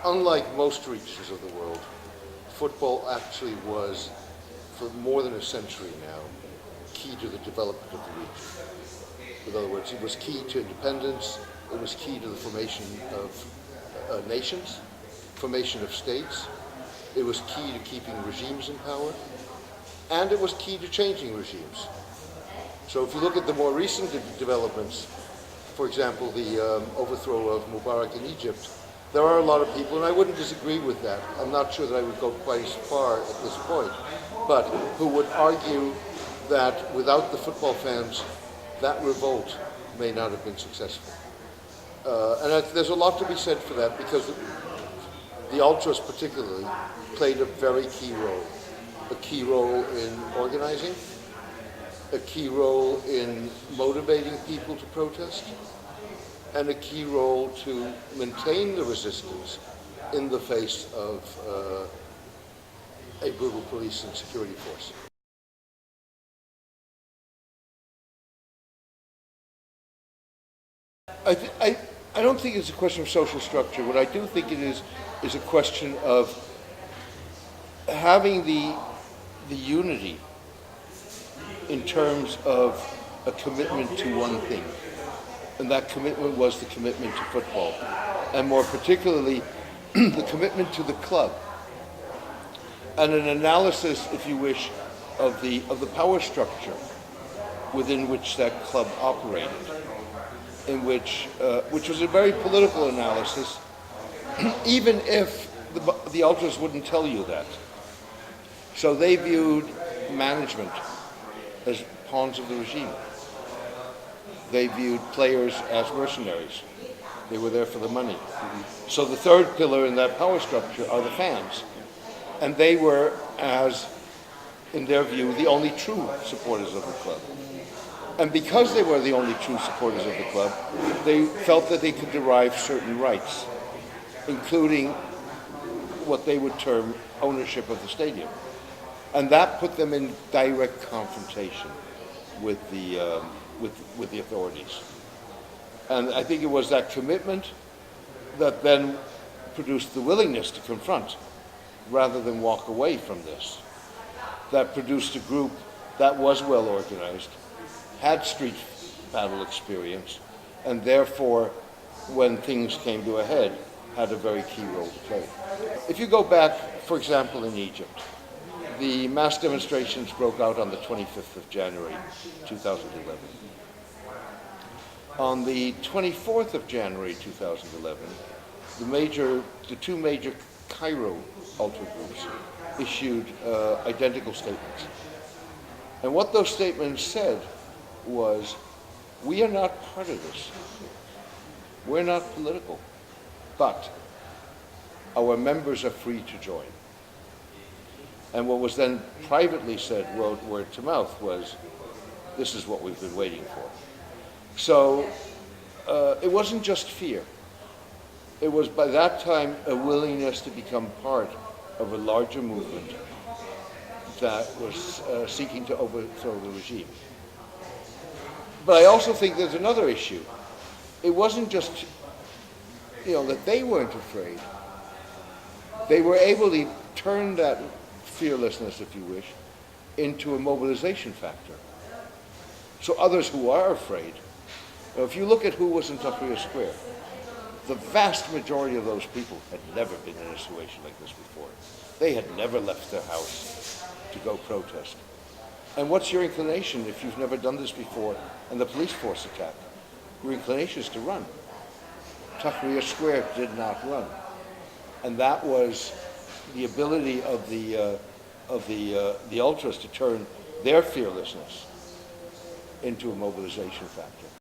unlike most regions of the world, football actually was, for more than a century now, key to the development of the region. In other words, it was key to independence, it was key to the formation of nations, formation of states, it was key to keeping regimes in power, and it was key to changing regimes. So if you look at the more recent developments, for example, the overthrow of Mubarak in Egypt, there are a lot of people, and I wouldn't disagree with that. I'm not sure that I would go quite as far at this point, but who would argue that without the football fans, that revolt may not have been successful. There's a lot to be said for that, because the ultras particularly played a very key role. A key role in organizing, a key role in motivating people to protest, and a key role to maintain the resistance in the face of a brutal police and security force. I don't think it's a question of social structure. What I do think it is a question of having the unity in terms of a commitment to one thing. And that commitment was the commitment to football. And more particularly, the commitment to the club. And an analysis, if you wish, of the power structure within which that club operated, in which was a very political analysis, even if the ultras wouldn't tell you that. So they viewed management as pawns of the regime. They viewed players as mercenaries. They were there for the money. So the third pillar in that power structure are the fans. And they were, as in their view, the only true supporters of the club. And because they were the only true supporters of the club, they felt that they could derive certain rights, including what they would term ownership of the stadium. And that put them in direct confrontation with the authorities. And I think it was that commitment that then produced the willingness to confront rather than walk away from this. That produced a group that was well organized, had street battle experience, and therefore, when things came to a head, had a very key role to play. If you go back, for example, in Egypt, the mass demonstrations broke out on the 25th of January, 2011. On the 24th of January, 2011, the two major Cairo ultra groups issued identical statements. And what those statements said was, we are not part of this. We're not political, but our members are free to join. And what was then privately said, word to mouth, was, this is what we've been waiting for. So it wasn't just fear. It was by that time a willingness to become part of a larger movement that was seeking to overthrow the regime. But I also think there's another issue. It wasn't just, that they weren't afraid. They were able to turn that fearlessness, if you wish, into a mobilization factor. So others who are afraid, if you look at who was in Tahrir Square, the vast majority of those people had never been in a situation like this before. They had never left their house to go protest. And what's your inclination if you've never done this before and the police force attack? Your inclination is to run. Tahrir Square did not run. And that was the ability of the ultras to turn their fearlessness into a mobilization factor.